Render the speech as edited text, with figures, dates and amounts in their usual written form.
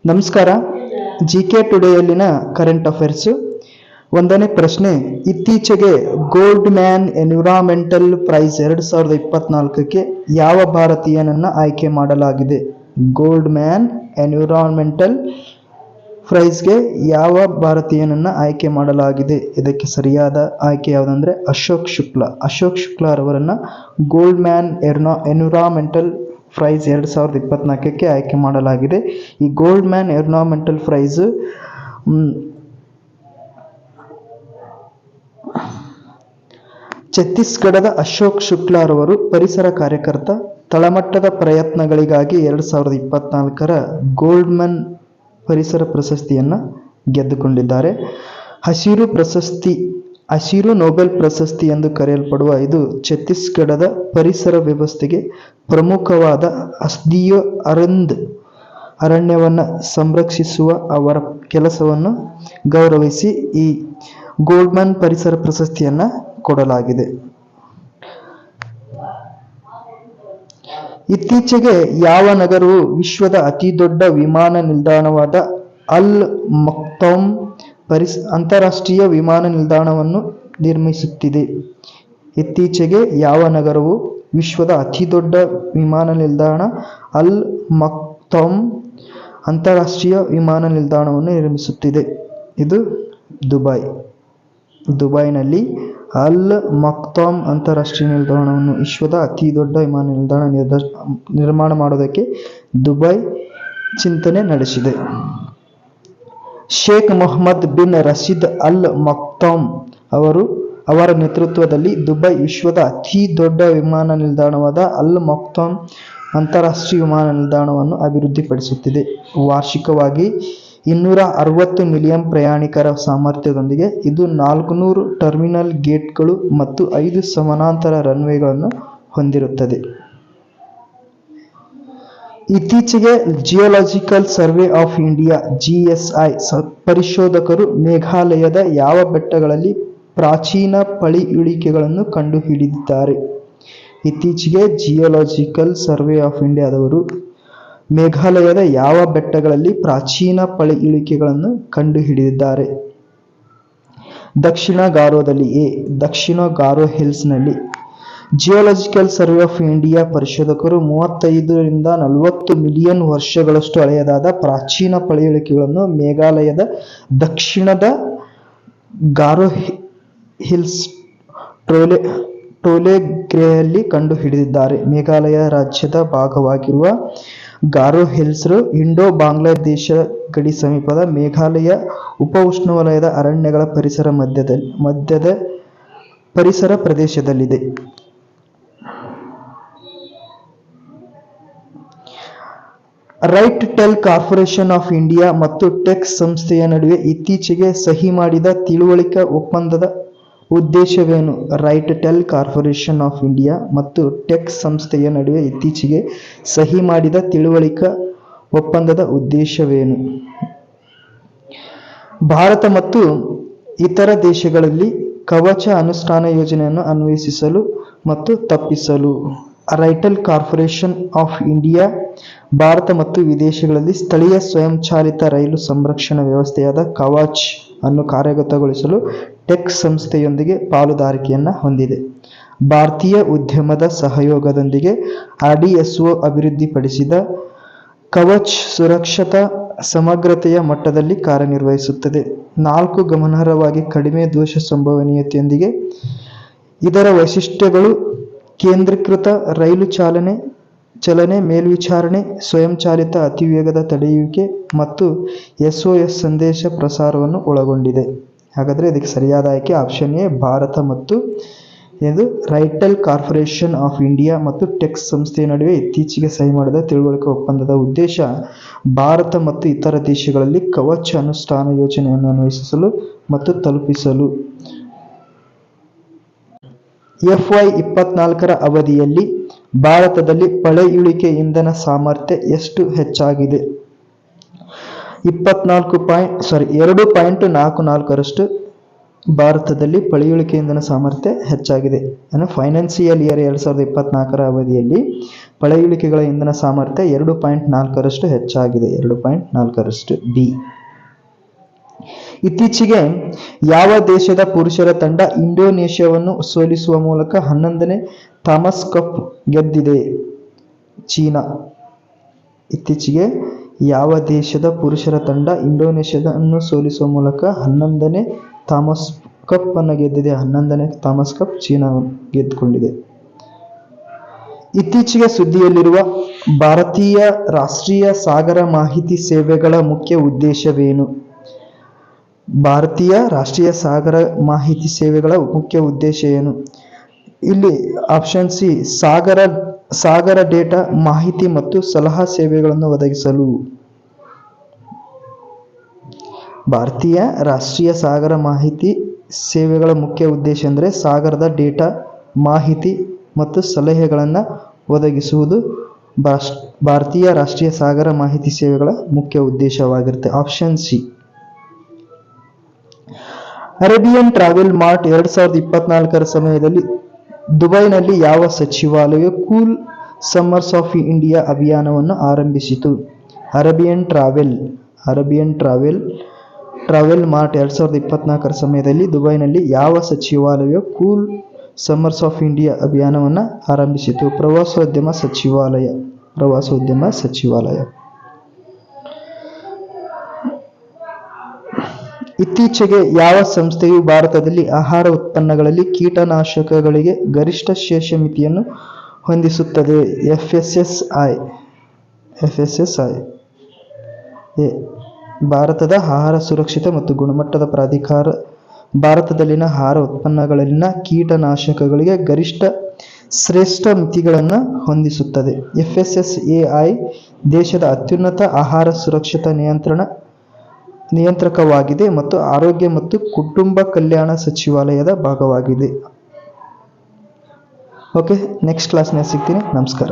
ನಮಸ್ಕಾರ. ಜಿಕೆ ಟುಡೆಯಲ್ಲಿನ current affairs. ಒಂದನೇ ಪ್ರಶ್ನೆ, ಇತ್ತೀಚೆಗೆ ಗೋಲ್ಡ್ ಮ್ಯಾನ್ ಎನ್ವಿರಾನ್ಮೆಂಟಲ್ ಪ್ರೈಸ್ 2024ಕ್ಕೆ ಯಾವ ಭಾರತೀಯನನ್ನ ಆಯ್ಕೆ ಮಾಡಲಾಗಿದೆ? ಗೋಲ್ಡ್ ಮ್ಯಾನ್ ಎನ್ವಿರಾನ್ಮೆಂಟಲ್ ಪ್ರೈಸ್ಗೆ ಯಾವ ಭಾರತೀಯನನ್ನ ಆಯ್ಕೆ ಮಾಡಲಾಗಿದೆ? ಇದಕ್ಕೆ ಸರಿಯಾದ ಆಯ್ಕೆ ಯಾವುದಂದ್ರೆ ಅಶೋಕ್ ಶುಕ್ಲಾ. ಅಶೋಕ್ ಶುಕ್ಲಾ ಅವರನ್ನ ಗೋಲ್ಡ್ ಮ್ಯಾನ್ ಎನ್ವಿರಾನ್ಮೆಂಟಲ್ ಪ್ರೈಸ್ 2024ಕ್ಕೆ ಆಯ್ಕೆ ಮಾಡಲಾಗಿದೆ. ಈ ಗೋಲ್ಡ್ ಮ್ಯಾನ್ ಎನ್ವಿರಾನ್ಮೆಂಟಲ್ ಪ್ರೈಸ್ ಛತ್ತೀಸ್ಗಢದ ಅಶೋಕ್ ಶುಕ್ಲಾ ರವರು ಪರಿಸರ ಕಾರ್ಯಕರ್ತ. ತಳಮಟ್ಟದ ಪ್ರಯತ್ನಗಳಿಗಾಗಿ 2024ರ ಗೋಲ್ಡ್ ಮ್ಯಾನ್ ಪರಿಸರ ಪ್ರಶಸ್ತಿಯನ್ನ ಗೆದ್ದುಕೊಂಡಿದ್ದಾರೆ. ಹಸಿರು ನೊಬೆಲ್ ಪ್ರಶಸ್ತಿ ಎಂದು ಕರೆಯಲ್ಪಡುವ ಇದು ಛತ್ತೀಸ್ಗಢದ ಪರಿಸರ ವ್ಯವಸ್ಥೆಗೆ ಪ್ರಮುಖವಾದ ಹಸ್ದಿಯೋ ಅರಣ್ಯವನ್ನು ಸಂರಕ್ಷಿಸುವ ಅವರ ಕೆಲಸವನ್ನು ಗೌರವಿಸಿ ಈ ಗೋಲ್ಡ್ ಮ್ಯಾನ್ ಪರಿಸರ ಪ್ರಶಸ್ತಿಯನ್ನ ಕೊಡಲಾಗಿದೆ. ಇತ್ತೀಚೆಗೆ ಯಾವ ನಗರವು ವಿಶ್ವದ ಅತಿ ದೊಡ್ಡ ವಿಮಾನ ನಿಲ್ದಾಣವಾದ ಅಲ್ ಮಕ್ತೌಮ್ ಅಂತಾರಾಷ್ಟ್ರೀಯ ವಿಮಾನ ನಿಲ್ದಾಣವನ್ನು ನಿರ್ಮಿಸುತ್ತಿದೆ? ಇತ್ತೀಚೆಗೆ ಯಾವ ನಗರವು ವಿಶ್ವದ ಅತಿ ದೊಡ್ಡ ವಿಮಾನ ನಿಲ್ದಾಣ ಅಲ್ ಮಕ್ತೌಮ್ ಅಂತಾರಾಷ್ಟ್ರೀಯ ವಿಮಾನ ನಿಲ್ದಾಣವನ್ನು ನಿರ್ಮಿಸುತ್ತಿದೆ? ಇದು ದುಬೈನಲ್ಲಿ ಅಲ್ ಮಕ್ತೌಮ್ ಅಂತಾರಾಷ್ಟ್ರೀಯ ನಿಲ್ದಾಣವನ್ನು ವಿಶ್ವದ ಅತಿ ದೊಡ್ಡ ವಿಮಾನ ನಿಲ್ದಾಣ ನಿರ್ಮಾಣ ಮಾಡೋದಕ್ಕೆ ದುಬೈ ಚಿಂತನೆ ನಡೆಸಿದೆ. ಶೇಖ್ ಮೊಹಮ್ಮದ್ ಬಿನ್ ರಶೀದ್ ಅಲ್ ಮಕ್ತೌಮ್ ಅವರ ನೇತೃತ್ವದಲ್ಲಿ ದುಬೈ ವಿಶ್ವದ ಅತಿ ದೊಡ್ಡ ವಿಮಾನ ನಿಲ್ದಾಣವಾದ ಅಲ್ ಮಕ್ತೌಮ್ ಅಂತಾರಾಷ್ಟ್ರೀಯ ವಿಮಾನ ನಿಲ್ದಾಣವನ್ನು ಅಭಿವೃದ್ಧಿಪಡಿಸುತ್ತಿದೆ. ವಾರ್ಷಿಕವಾಗಿ 260 ಮಿಲಿಯನ್ ಪ್ರಯಾಣಿಕರ ಸಾಮರ್ಥ್ಯದೊಂದಿಗೆ ಇದು 400 ಟರ್ಮಿನಲ್ ಗೇಟ್ಗಳು ಮತ್ತು 5 ಸಮಾನಾಂತರ ರನ್ವೇಗಳನ್ನು ಹೊಂದಿರುತ್ತದೆ. ಇತ್ತೀಚೆಗೆ geological survey of India (GSI) ಪರಿಶೋಧಕರು ಮೇಘಾಲಯದ ಯಾವ ಬೆಟ್ಟಗಳಲ್ಲಿ ಪ್ರಾಚೀನ ಪಳೆಯುಳಿಕೆಗಳನ್ನು ಕಂಡುಹಿಡಿದಿದ್ದಾರೆ? ಇತ್ತೀಚೆಗೆ ಜಿಯೋಲಾಜಿಕಲ್ ಸರ್ವೆ ಆಫ್ ಇಂಡಿಯಾದವರು ಮೇಘಾಲಯದ ಯಾವ ಬೆಟ್ಟಗಳಲ್ಲಿ ಪ್ರಾಚೀನ ಪಳೆಯುಳಿಕೆಗಳನ್ನು ಕಂಡುಹಿಡಿದಿದ್ದಾರೆ? ದಕ್ಷಿಣ ಗಾರೋದಲ್ಲಿ. ದಕ್ಷಿಣ ಗಾರೋ ಹಿಲ್ಸ್ನಲ್ಲಿ. ಜಿಯೋಲಾಜಿಕಲ್ ಸರ್ವೆ ಆಫ್ ಇಂಡಿಯಾ ಪರಿಶೋಧಕರು 35 ರಿಂದ 40 ಮಿಲಿಯನ್ ವರ್ಷಗಳಷ್ಟು ಹಳೆಯದಾದ ಪ್ರಾಚೀನ ಪಳೆಯುಳಿಕೆಗಳನ್ನು ಮೇಘಾಲಯದ ದಕ್ಷಿಣದ ಗಾರೋ ಹಿಲ್ಸ್ ಟೋಲೆಗ್ರೆಯಲ್ಲಿ ಕಂಡುಹಿಡಿದಿದ್ದಾರೆ. ಮೇಘಾಲಯ ರಾಜ್ಯದ ಭಾಗವಾಗಿರುವ ಗಾರೋ ಹಿಲ್ಸ್ ಇಂಡೋ-ಬಾಂಗ್ಲಾದೇಶ ಗಡಿ ಸಮೀಪದ ಮೇಘಾಲಯ ಉಪ-ಉಷ್ಣವಲಯದ ಅರಣ್ಯಗಳ ಮಧ್ಯದ ಪರಿಸರ ಪ್ರದೇಶದಲ್ಲಿದೆ. ರೈಟ್-ಟೆಲ್ ಕಾರ್ಪೊರೇಷನ್ ಆಫ್ ಇಂಡಿಯಾ ಮತ್ತು ಟೆಕ್ ಸಂಸ್ಥೆಯ ನಡುವೆ ಇತ್ತೀಚೆಗೆ ಸಹಿ ಮಾಡಿದ ತಿಳುವಳಿಕೆ ಒಪ್ಪಂದದ ಉದ್ದೇಶವೇನು? ರೈಟ್-ಟೆಲ್ ಕಾರ್ಪೊರೇಷನ್ ಆಫ್ ಇಂಡಿಯಾ ಮತ್ತು ಟೆಕ್ ಸಂಸ್ಥೆಯ ನಡುವೆ ಇತ್ತೀಚೆಗೆ ಸಹಿ ಮಾಡಿದ ತಿಳುವಳಿಕೆ ಒಪ್ಪಂದದ ಉದ್ದೇಶವೇನು? ಭಾರತ ಮತ್ತು ಇತರ ದೇಶಗಳಲ್ಲಿ ಕವಚ ಅನುಷ್ಠಾನ ಯೋಜನೆಯನ್ನು ಅನ್ವೇಷಿಸಲು ಮತ್ತು ತಪ್ಪಿಸಲು. Right-tell corporation of India Bharat ಮತ್ತು ವಿದೇಶಗಳಲ್ಲಿ ಸ್ಥಳೀಯ ಸ್ವಯಂಚಾಲಿತ ರೈಲು ಸಂರಕ್ಷಣಾ ವ್ಯವಸ್ಥೆಯಾದ ಕವಚ್ ಅನ್ನು ಕಾರ್ಯಗತಗೊಳಿಸಲು ಟೆಕ್ ಸಂಸ್ಥೆಯೊಂದಿಗೆ ಪಾಲುದಾರಿಕೆಯನ್ನು ಹೊಂದಿದೆ. ಭಾರತೀಯ ಉದ್ಯಮದ ಸಹಯೋಗದೊಂದಿಗೆ RDSO ಅಭಿವೃದ್ಧಿಪಡಿಸಿದ ಕವಚ್ ಸುರಕ್ಷತಾ ಸಮಗ್ರತೆಯ ಮಟ್ಟದಲ್ಲಿ ಕಾರ್ಯನಿರ್ವಹಿಸುತ್ತದೆ. 4 ಗಮನಾರ್ಹವಾಗಿ ಕಡಿಮೆ ದೋಷ ಸಂಭವನೀಯತೆಯೊಂದಿಗೆ. ಇದರ ವೈಶಿಷ್ಟ್ಯಗಳು ಕೇಂದ್ರೀಕೃತ ರೈಲು ಚಲನೆ ಮೇಲ್ವಿಚಾರಣೆ, ಸ್ವಯಂಚಾಲಿತ ಅತಿವೇಗದ ತಡೆಯುವಿಕೆ ಮತ್ತು SOS ಸಂದೇಶ ಪ್ರಸಾರವನ್ನು ಒಳಗೊಂಡಿದೆ. ಹಾಗಾದರೆ ಇದಕ್ಕೆ ಸರಿಯಾದ ಆಯ್ಕೆ ಆಪ್ಷನ್ ಎ, ಭಾರತ ಮತ್ತು ಇದು ರೈಟ್-ಟೆಲ್ ಕಾರ್ಪೊರೇಷನ್ ಆಫ್ ಇಂಡಿಯಾ ಮತ್ತು ಟೆಕ್ ಸಂಸ್ಥೆಯ ನಡುವೆ ಇತ್ತೀಚೆಗೆ ಸಹಿ ಮಾಡಿದ ತಿಳುವಳಿಕೆ ಒಪ್ಪಂದದ ಉದ್ದೇಶ ಭಾರತ ಮತ್ತು ಇತರ ದೇಶಗಳಲ್ಲಿ ಕವಚ್ ಅನುಷ್ಠಾನ ಯೋಜನೆಯನ್ನು ಅನ್ವೇಷಿಸಲು ಮತ್ತು ತಲುಪಿಸಲು. FY24ರ ಅವಧಿಯಲ್ಲಿ ಭಾರತದಲ್ಲಿ ಪಳೆಯುಳಿಕೆ ಇಂಧನ ಸಾಮರ್ಥ್ಯ ಎಷ್ಟು ಹೆಚ್ಚಾಗಿದೆ? 2.44ರಷ್ಟು ಭಾರತದಲ್ಲಿ ಪಳೆಯುಳಿಕೆ ಇಂಧನ ಸಾಮರ್ಥ್ಯ ಹೆಚ್ಚಾಗಿದೆ. ಫೈನಾನ್ಸಿಯಲ್ ಇಯರ್ 2024ರ ಅವಧಿಯಲ್ಲಿ ಪಳೆಯುಳಿಕೆಗಳ ಇಂಧನ ಸಾಮರ್ಥ್ಯ 2.4ರಷ್ಟು ಹೆಚ್ಚಾಗಿದೆ. 2.4ರಷ್ಟು. ಬಿ. ಇತ್ತೀಚೆಗೆ ಯಾವ ದೇಶದ ಪುರುಷರ ತಂಡ ಇಂಡೋನೇಷ್ಯಾವನ್ನು ಸೋಲಿಸುವ ಮೂಲಕ 11ನೇ ಥಾಮಸ್ ಕಪ್ ಗೆದ್ದಿದೆ? ಚೀನಾ. ಇತ್ತೀಚೆಗೆ ಯಾವ ದೇಶದ ಪುರುಷರ ತಂಡ ಇಂಡೋನೇಷ್ಯಾವನ್ನು ಸೋಲಿಸುವ ಮೂಲಕ 11ನೇ ಥಾಮಸ್ ಕಪ್ ಅನ್ನು ಗೆದ್ದಿದೆ? 11ನೇ ಥಾಮಸ್ ಕಪ್ ಚೀನಾ ಗೆದ್ದುಕೊಂಡಿದೆ. ಇತ್ತೀಚೆಗೆ ಸುದ್ದಿಯಲ್ಲಿರುವ ಭಾರತೀಯ ರಾಷ್ಟ್ರೀಯ ಸಾಗರ ಮಾಹಿತಿ ಸೇವೆಗಳ ಮುಖ್ಯ ಉದ್ದೇಶವೇನು? ಭಾರತೀಯ ರಾಷ್ಟ್ರೀಯ ಸಾಗರ ಮಾಹಿತಿ ಸೇವೆಗಳ ಮುಖ್ಯ ಉದ್ದೇಶ ಏನು? ಇಲ್ಲಿ ಆಪ್ಷನ್ ಸಿ, ಸಾಗರ ಡೇಟಾ ಮಾಹಿತಿ ಮತ್ತು ಸಲಹಾ ಸೇವೆಗಳನ್ನು ಒದಗಿಸಲು. ಭಾರತೀಯ ರಾಷ್ಟ್ರೀಯ ಸಾಗರ ಮಾಹಿತಿ ಸೇವೆಗಳ ಮುಖ್ಯ ಉದ್ದೇಶ ಅಂದರೆ ಸಾಗರದ ಡೇಟಾ ಮಾಹಿತಿ ಮತ್ತು ಸಲಹೆಗಳನ್ನು ಒದಗಿಸುವುದು ಭಾರತೀಯ ರಾಷ್ಟ್ರೀಯ ಸಾಗರ ಮಾಹಿತಿ ಸೇವೆಗಳ ಮುಖ್ಯ ಉದ್ದೇಶವಾಗಿರುತ್ತೆ. Option C. Arabian travel mart 2024ರ ಸಮಯದಲ್ಲಿ ದುಬೈನಲ್ಲಿ ಯಾವ ಸಚಿವಾಲಯ ಕೂಲ್ ಸಮ್ಮರ್ಸ್ ಆಫ್ ಇಂಡಿಯಾ ಅಭಿಯಾನವನ್ನು ಆರಂಭಿಸಿತು? ಅರೇಬಿಯನ್ ಟ್ರಾವೆಲ್ ಮಾರ್ಟ್ 2024ರ ಸಮಯದಲ್ಲಿ ದುಬೈನಲ್ಲಿ ಯಾವ ಸಚಿವಾಲಯ ಕೂಲ್ ಸಮ್ಮರ್ಸ್ ಆಫ್ ಇಂಡಿಯಾ ಅಭಿಯಾನವನ್ನು ಆರಂಭಿಸಿತು? ಪ್ರವಾಸೋದ್ಯಮ ಸಚಿವಾಲಯ. ಇತ್ತೀಚೆಗೆ ಯಾವ ಸಂಸ್ಥೆಯು ಭಾರತದಲ್ಲಿ ಆಹಾರ ಉತ್ಪನ್ನಗಳಲ್ಲಿ ಕೀಟನಾಶಕಗಳಿಗೆ ಗರಿಷ್ಠ ಶೇಷ ಮಿತಿಯನ್ನು ಹೊಂದಿಸುತ್ತದೆ? FSSAI. ಎ. ಭಾರತದ ಆಹಾರ ಸುರಕ್ಷತೆ ಮತ್ತು ಗುಣಮಟ್ಟದ ಪ್ರಾಧಿಕಾರ ಭಾರತದಲ್ಲಿನ ಆಹಾರ ಉತ್ಪನ್ನಗಳಲ್ಲಿನ ಕೀಟನಾಶಕಗಳಿಗೆ ಗರಿಷ್ಠ ಶ್ರೇಷ್ಠ ಮಿತಿಗಳನ್ನು ಹೊಂದಿಸುತ್ತದೆ. FSSAI ದೇಶದ ಅತ್ಯುನ್ನತ ಆಹಾರ ಸುರಕ್ಷತಾ ನಿಯಂತ್ರಕವಾಗಿದೆ ಮತ್ತು ಆರೋಗ್ಯ ಮತ್ತು ಕುಟುಂಬ ಕಲ್ಯಾಣ ಸಚಿವಾಲಯದ ಭಾಗವಾಗಿದೆ. ಓಕೆ, ನೆಕ್ಸ್ಟ್ ಕ್ಲಾಸ್ನಲ್ಲಿ ಸಿಗ್ತೀನಿ. ನಮಸ್ಕಾರ.